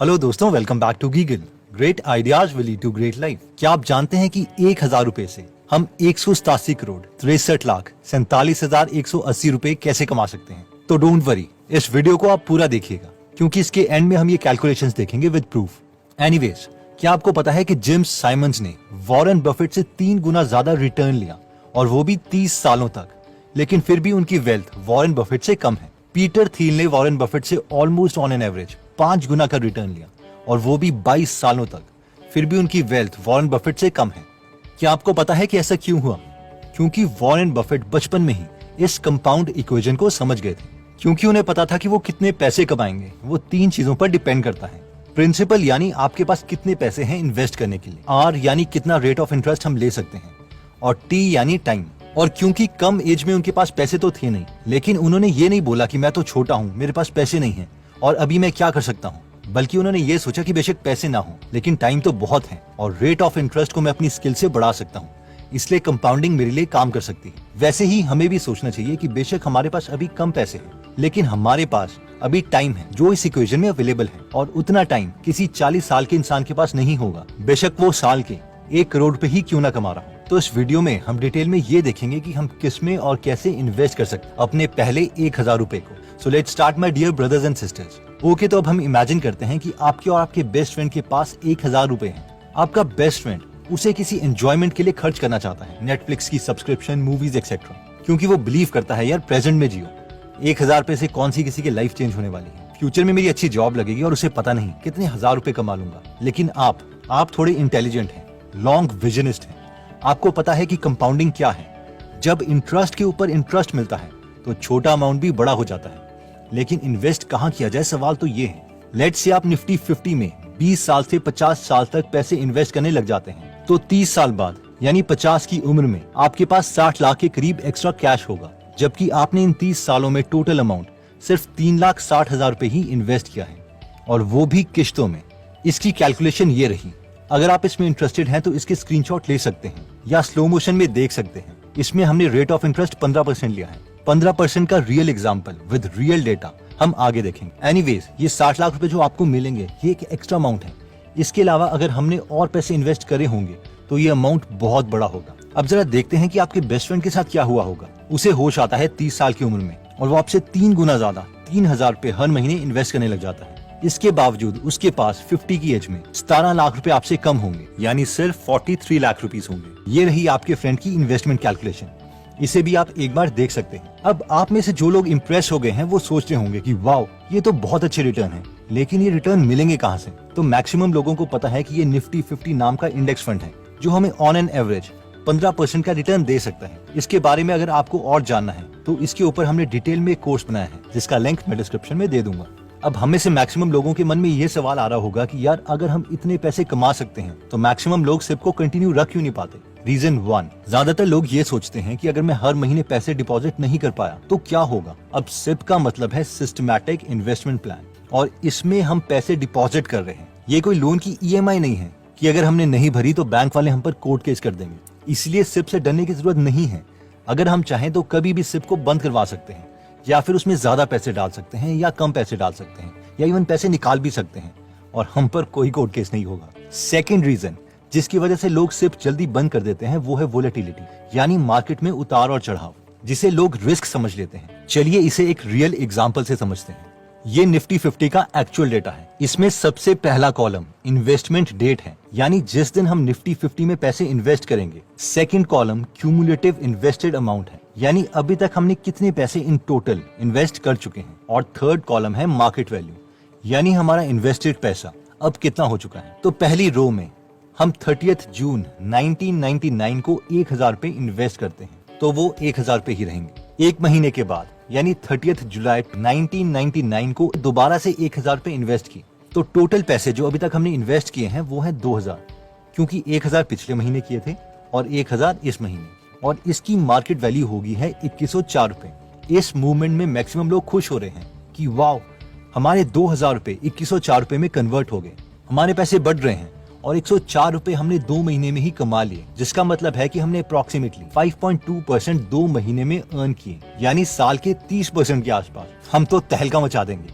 Hello दोस्तों, welcome back to Geegle. Great ideas will lead to great life. क्या आप जानते हैं कि 1,000 रुपए से हम 187 करोड़ 63,47,180 रुपए कैसे कमा सकते हैं? तो डोंट वरी, इस वीडियो को आप पूरा देखिएगा क्योंकि इसके एंड में हम ये कैलकुलेशंस देखेंगे विद प्रूफ। एनीवेज, क्या आपको पता है कि जिम साइमंस ने वॉरेन बफेट से 3 गुना ज्यादा रिटर्न लिया और वो भी 30 सालों तक, लेकिन फिर भी उनकी वेल्थ वॉरेन बफेट से कम है। पीटर थियल ने वॉरेन बफेट से ऑलमोस्ट ऑन एन एवरेज 5 गुना का रिटर्न लिया और वो भी 22 सालों तक, फिर भी उनकी वेल्थ वॉरेन बफेट से कम है। क्या आपको पता है कि ऐसा क्यों हुआ? क्योंकि वॉरेन बफेट बचपन में ही इस कंपाउंड इक्वेशन को समझ गए थे। क्योंकि उन्हें पता था कि वो कितने पैसे कमाएंगे वो 3 चीजों पर डिपेंड करता है। प्रिंसिपल यानी आपके पास कितने पैसे हैं इन्वेस्ट करने के लिए, आर यानी कितना रेट ऑफ इंटरेस्ट हम ले सकते हैं, और टी यानी टाइम। और क्योंकि कम एज में उनके पास पैसे तो थे नहीं, लेकिन उन्होंने ये नहीं बोला कि मैं तो छोटा हूँ, मेरे पास पैसे नहीं है और अभी मैं क्या कर सकता हूँ, बल्कि उन्होंने ये सोचा कि बेशक पैसे ना हो लेकिन टाइम तो बहुत है और रेट ऑफ इंटरेस्ट को मैं अपनी स्किल से बढ़ा सकता हूँ, इसलिए कंपाउंडिंग मेरे लिए काम कर सकती है। वैसे ही हमें भी सोचना चाहिए कि बेशक हमारे पास अभी कम पैसे हैं, लेकिन हमारे पास अभी टाइम है जो इस इक्वेशन में अवेलेबल है, और उतना टाइम किसी 40 साल के इंसान के पास नहीं होगा, बेशक वो साल के 1 करोड़ पे ही क्यों ना कमा रहा हो। तो इस वीडियो में हम डिटेल में ये देखेंगे कि हम किस में और कैसे इन्वेस्ट कर सकते हैं अपने पहले 1,000 रुपए को। So let's start my dear brothers and sisters. Okay, तो अब हम इमेजिन करते हैं कि आपके और आपके बेस्ट फ्रेंड के पास 1,000 रुपए हैं। आपका बेस्ट फ्रेंड उसे किसी एंजॉयमेंट के लिए खर्च करना चाहता है, नेटफ्लिक्स की सब्सक्रिप्शन, मूवीज एक्सेट्रा, क्योंकि वो बिलीव करता है यार प्रेजेंट में जियो। 1,000 रुपए से कौन सी किसी की लाइफ चेंज होने वाली है, फ्यूचर में मेरी अच्छी जॉब लगेगी और उसे पता नहीं कितने 1,000 रुपए कमा लूंगा। लेकिन आप थोड़े इंटेलिजेंट हैं, लॉन्ग विजनिस्ट हैं, आपको पता है कि कंपाउंडिंग क्या है। जब इंटरेस्ट के ऊपर इंटरेस्ट मिलता है तो छोटा अमाउंट भी बड़ा हो जाता है। लेकिन इन्वेस्ट कहाँ किया जाए, सवाल तो ये है। लेट्स से आप निफ्टी 50 में 20 साल से 50 साल तक पैसे इन्वेस्ट करने लग जाते हैं, तो 30 साल बाद यानी 50 की उम्र में आपके पास 60 लाख के करीब एक्स्ट्रा कैश होगा, जबकि आपने इन 30 सालों में टोटल अमाउंट सिर्फ 3,60,000 रुपए ही इन्वेस्ट किया है, और वो भी किश्तों में। इसकी कैलकुलेशन ये रही। अगर आप इसमें इंटरेस्टेड हैं तो इसके स्क्रीनशॉट ले सकते हैं या स्लो मोशन में देख सकते हैं। इसमें हमने रेट ऑफ इंटरेस्ट 15% लिया है। 15% का real example with real data हम आगे देखेंगे। एनीवेज, ये 60 लाख रुपए जो आपको मिलेंगे ये एक एक्स्ट्रा अमाउंट है। इसके अलावा अगर हमने और पैसे इन्वेस्ट करे होंगे तो ये अमाउंट बहुत बड़ा होगा। अब जरा देखते हैं कि आपके बेस्ट फ्रेंड के साथ क्या हुआ होगा। उसे होश आता है 30 साल की उम्र में और वो आपसे 3 गुना ज्यादा 3,000 रुपए हर महीने इन्वेस्ट करने लग जाता है। इसके बावजूद उसके पास 50 की एज में 17 लाख रुपए आपसे कम होंगे, यानी सिर्फ 43 लाख रुपीस होंगे। ये रही आपके फ्रेंड की इन्वेस्टमेंट कैलकुलेशन। इसे भी आप एक बार देख सकते हैं। अब आप में से जो लोग इम्प्रेस हो गए हैं वो सोच रहे होंगे कि वाओ, ये तो बहुत अच्छे रिटर्न है, लेकिन ये रिटर्न मिलेंगे कहाँ से? तो मैक्सिमम लोगों को पता है कि ये निफ्टी 50 नाम का इंडेक्स फंड है जो हमें ऑन एन एवरेज 15% का रिटर्न दे सकता है। इसके बारे में अगर आपको और जानना है तो इसके ऊपर हमने डिटेल में एक कोर्स बनाया है जिसका लिंक मैं डिस्क्रिप्शन में दे दूंगा। अब हमें से मैक्सिमम लोगों के मन में ये सवाल आ रहा होगा कि यार अगर हम इतने पैसे कमा सकते हैं तो मैक्सिमम लोग सिप को कंटिन्यू रख क्यों नहीं पाते? रीजन 1, ज्यादातर लोग ये सोचते हैं कि अगर मैं हर महीने पैसे डिपॉजिट नहीं कर पाया तो क्या होगा। अब सिप का मतलब है सिस्टमैटिक इन्वेस्टमेंट प्लान, और इसमें हम पैसे डिपॉजिट कर रहे हैं। ये कोई लोन की EMI नहीं है कि अगर हमने नहीं भरी तो बैंक वाले हम पर कोर्ट केस कर देंगे। इसलिए सिप से डरने की जरूरत नहीं है। अगर हम चाहें तो कभी भी सिप को बंद करवा सकते हैं, या फिर उसमें ज्यादा पैसे डाल सकते हैं या कम पैसे डाल सकते हैं, या इवन पैसे निकाल भी सकते हैं और हम पर कोई कोर्ट केस नहीं होगा। सेकंड रीजन जिसकी वजह से लोग सिर्फ जल्दी बंद कर देते हैं वो है वोलेटिलिटी, यानी मार्केट में उतार और चढ़ाव, जिसे लोग रिस्क समझ लेते हैं। चलिए इसे एक रियल एग्जांपल से समझते हैं। ये निफ्टी 50 का एक्चुअल डेटा है। इसमें सबसे पहला कॉलम इन्वेस्टमेंट डेट है, यानी जिस दिन हम निफ्टी 50 में पैसे इन्वेस्ट करेंगे। Second column cumulative invested amount है, यानी अभी तक हमने कितने पैसे इन टोटल इन्वेस्ट कर चुके हैं। और थर्ड कॉलम है मार्केट वैल्यू, यानी हमारा इन्वेस्टेड पैसा अब कितना हो चुका है। तो पहली रो में हम 30 जून 1999 को 1,000 पे इन्वेस्ट करते हैं, तो वो 1,000 पे ही रहेंगे। एक महीने के बाद यानी 30 जुलाई 1999 को दोबारा से 1,000 पे इन्वेस्ट किए, तो टोटल पैसे जो अभी तक हमने इन्वेस्ट किए हैं वो है 2,000, क्योंकि 1,000 पिछले महीने किए थे और 1,000 इस महीने, और इसकी मार्केट वैल्यू होगी है 2,104 रुपए। इस मूवमेंट में मैक्सिमम लोग खुश हो रहे हैं कि वाओ, हमारे 2,000 रुपए 2,104 रुपए में कन्वर्ट हो गए, हमारे पैसे बढ़ रहे हैं, और 104 रुपए हमने 2 महीने में ही कमा लिए, जिसका मतलब है कि हमने अप्रोक्सीमेटली 5.2% 2 महीने में अर्न किए, यानी साल के 30% के आसपास। हम तो तहलका मचा देंगे,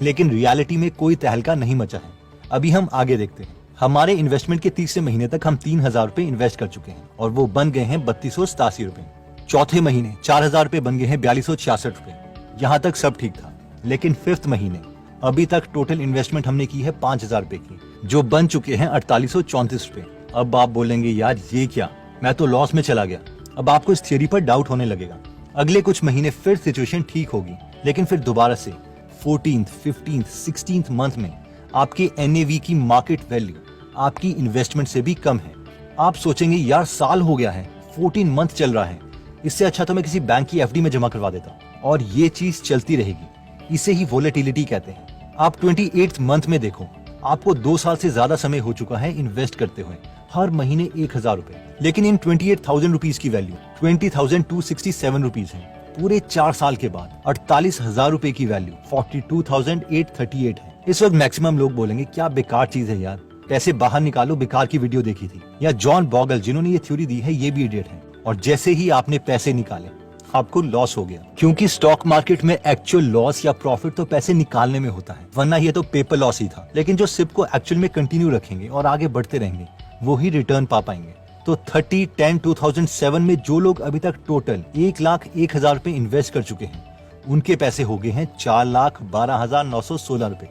लेकिन रियलिटी में कोई तहलका नहीं मचा है। अभी हम आगे देखते हैं। हमारे इन्वेस्टमेंट के तीसरे महीने तक हम 3,000 रुपए इन्वेस्ट कर चुके हैं और वो बन गए हैं 3287 रुपए। चौथे महीने 4,000 रुपए बन गए हैं 4266 रुपए। यहाँ तक सब ठीक था, लेकिन फिफ्थ महीने अभी तक टोटल इन्वेस्टमेंट हमने की है 5,000 रुपए की, जो बन चुके हैं 4834 रुपए। अब आप बोलेंगे यार ये क्या, मैं तो लॉस में चला गया। अब आपको इस थियरी पर डाउट होने लगेगा। अगले कुछ महीने फिर सिचुएशन ठीक होगी, लेकिन फिर दोबारा से 14th, 15th, 16th मंथ में आपके NAV की मार्केट वैल्यू आपकी इन्वेस्टमेंट से भी कम है। आप सोचेंगे यार साल हो गया है, 14 मंथ चल रहा है, इससे अच्छा तो मैं किसी बैंक की FD में जमा करवा देता। और ये चीज चलती रहेगी, इसे ही वोलेटिलिटी कहते हैं। आप 28th मंथ में देखो, आपको 2 साल से ज्यादा समय हो चुका है इन्वेस्ट करते हुए, हर महीने 1,000 रुपए, लेकिन इन 28,000 रुपीज की वैल्यू 20,267 रुपीज है। पूरे 4 साल के बाद 48,000 रुपए की वैल्यू 42,838 है। इस वक्त मैक्सिमम लोग बोलेंगे क्या बेकार चीज है यार, पैसे बाहर निकालो, बेकार की वीडियो देखी थी। या जॉन बॉगल जिन्होंने ये थ्योरी दी है ये भी इडियट है। और जैसे ही आपने पैसे निकाले आपको लॉस हो गया, क्योंकि स्टॉक मार्केट में एक्चुअल लॉस या प्रॉफिट तो पैसे निकालने में होता है, वरना ये तो पेपर लॉस ही था। लेकिन जो सिप को एक्चुअल में कंटिन्यू रखेंगे और आगे बढ़ते रहेंगे वो ही रिटर्न पा पाएंगे। तो 30/10/2007 में जो लोग अभी तक टोटल 1,01,000 रुपए इन्वेस्ट कर चुके हैं, उनके पैसे हो गए हैं 4,12,916 रुपए,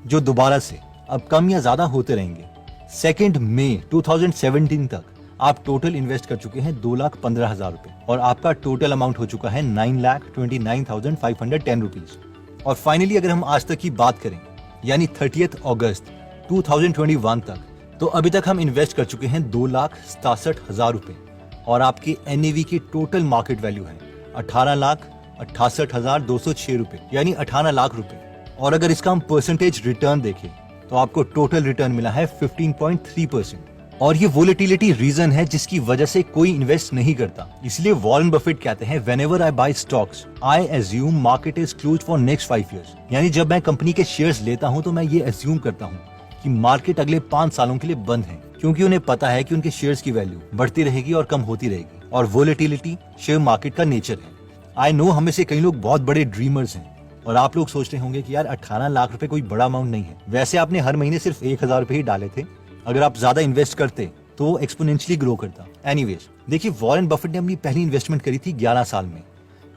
जो दोबारा से अब कम या ज्यादा होते रहेंगे। 2 मई 2017 तक आप टोटल इन्वेस्ट कर चुके हैं 2,15,000 रुपए और आपका टोटल अमाउंट हो चुका है 9,29,510 रुपीज। और फाइनली अगर हम आज तक की बात करें, यानी 30 अगस्त 2021 तक, तो अभी तक हम इन्वेस्ट कर चुके हैं 2,67,000 रुपए और आपकी NAV की टोटल मार्केट वैल्यू है 18,68,206 रुपए, यानी 18 लाख रुपए। और अगर इसका हम परसेंटेज रिटर्न देखें तो आपको टोटल रिटर्न मिला है 15.3%। और ये वोलेटिलिटी रीजन है जिसकी वजह से कोई इन्वेस्ट नहीं करता। इसलिए वॉरेन बफेट कहते हैं whenever I buy stocks I assume market is closed for next 5 years। यानी जब मैं कंपनी के शेयर्स लेता हूं तो मैं ये एज्यूम करता हूं कि मार्केट अगले 5 सालों के लिए बंद है, क्योंकि उन्हें पता है कि उनके शेयर्स की वैल्यू बढ़ती रहेगी और कम होती रहेगी। और वोलेटिलिटी शेयर मार्केट का नेचर है। आई नो हम में से कई लोग बहुत बड़े ड्रीमर्स हैं और आप लोग सोच रहे होंगे कि यार 18 लाख रुपए कोई बड़ा अमाउंट नहीं है। वैसे आपने हर महीने सिर्फ 1,000 रुपए ही डाले थे, अगर आप ज्यादा इन्वेस्ट करते तो एक्सपोनेंशियली ग्रो करता। एनीवेज, देखिए वॉरेन बफेट ने अपनी पहली इन्वेस्टमेंट करी थी 11 साल में।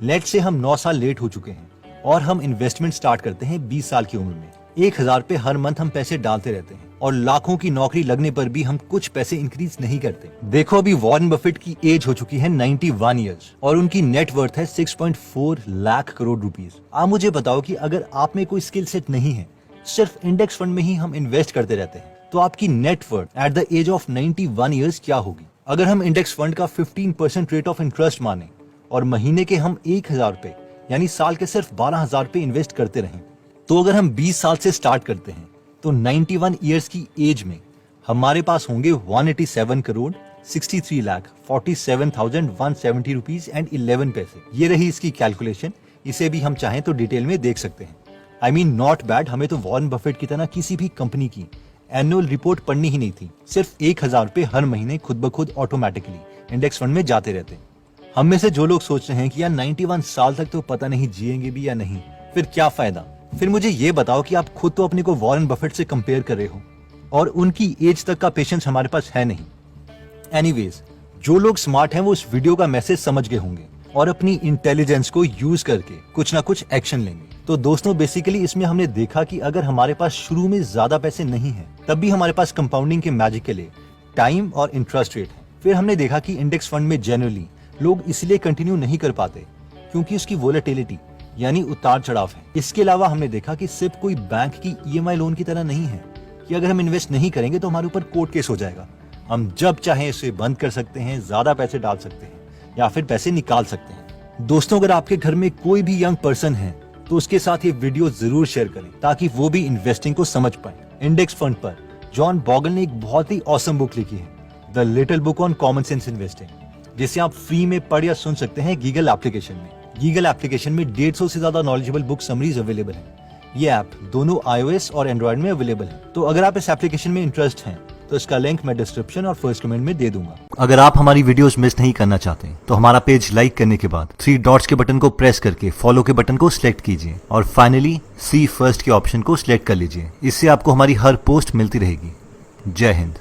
लेट से हम 9 साल लेट हो चुके हैं और हम इन्वेस्टमेंट स्टार्ट करते हैं 20 साल की उम्र में। 1,000 रुपए हर मंथ हम पैसे डालते रहते हैं और लाखों की नौकरी लगने पर भी हम कुछ पैसे इंक्रीज नहीं करते। देखो अभी वॉरेन बफेट की एज हो चुकी है 91 ईयर्स और उनकी नेटवर्थ है 6.4 लाख करोड़ रुपीज। आप मुझे बताओ कि अगर आप में कोई स्किल सेट नहीं है, सिर्फ इंडेक्स फंड में ही हम इन्वेस्ट करते रहते हैं, तो आपकी net worth at the age 91 years क्या होगी? अगर हम इंडेक्स फंड का 15% रेट ऑफ इंटरेस्ट माने और महीने के हम 1,000 रुपए यानी साल के सिर्फ 12,000 रुपए इन्वेस्ट करते रहें, तो अगर हम 20 साल से स्टार्ट करते हैं तो 91 ईयर्स की एज में हमारे पास होंगे 187 करोड़ 63 लाख 47,170 रुपीज एंड 11 पैसे। ये रही इसकी कैलकुलेशन। इसे भी हम चाहें तो डिटेल में देख सकते हैं। I mean not bad. हमें तो वॉरेन बफेट की तरह किसी भी कंपनी की एनुअल रिपोर्ट पढ़नी ही नहीं थी। सिर्फ 1,000 रुपए हर महीने खुद ब खुद ऑटोमेटिकली इंडेक्स फंड में जाते रहते। हम में से जो लोग सोच रहे हैं कि यार 91 साल तक तो पता नहीं जिएंगे भी या नहीं, फिर क्या फायदा? फिर मुझे ये बताओ कि आप खुद तो अपने को वॉरेन बफेट से कंपेयर कर रहे हो और उनकी एज तक का पेशेंस हमारे पास है नहीं। एनीवेज, जो लोग स्मार्ट हैं वो इस वीडियो का मैसेज समझ गए होंगे और अपनी इंटेलिजेंस को यूज करके कुछ ना कुछ एक्शन लेंगे। तो दोस्तों बेसिकली इसमें हमने देखा कि अगर हमारे पास शुरू में ज्यादा पैसे नहीं है, तब भी हमारे पास कंपाउंडिंग के मैजिक के लिए टाइम और इंटरेस्ट रेट है। फिर हमने देखा कि इंडेक्स फंड में जनरली लोग इसलिए कंटिन्यू नहीं कर पाते क्योंकि उसकी वोलेटिलिटी यानी उतार चढ़ाव है। इसके अलावा हमने देखा कि सिर्फ कोई बैंक की EMI लोन की तरह नहीं है कि अगर हम इन्वेस्ट नहीं करेंगे तो हमारे ऊपर कोर्ट केस हो जाएगा। हम जब चाहें इसे बंद कर सकते हैं, ज्यादा पैसे डाल सकते हैं या फिर पैसे निकाल सकते हैं। दोस्तों अगर आपके घर में कोई भी यंग पर्सन है तो उसके साथ ये वीडियो जरूर शेयर करें ताकि वो भी इन्वेस्टिंग को समझ पाए। इंडेक्स फंड पर जॉन बॉगल ने एक बहुत ही ऑसम बुक लिखी है, the little book on common sense investing, जिसे आप फ्री में पढ़ या सुन सकते हैं गीगल एप्लीकेशन में। गीगल एप्लीकेशन में 150 से ज्यादा नॉलेजेबल बुक समरीज अवेलेबल है। ये ऐप दोनों iOS और एंड्रॉइड में अवेलेबल है। तो अगर आप इस एप्लीकेशन में इंटरेस्ट हैं तो इसका लिंक मैं डिस्क्रिप्शन और फर्स्ट कमेंट में दे दूंगा। अगर आप हमारी वीडियोस मिस नहीं करना चाहते तो हमारा पेज लाइक करने के बाद 3 डॉट्स के बटन को प्रेस करके फॉलो के बटन को सिलेक्ट कीजिए और फाइनली सी फर्स्ट के ऑप्शन को सिलेक्ट कर लीजिए। इससे आपको हमारी हर पोस्ट मिलती रहेगी। जय हिंद।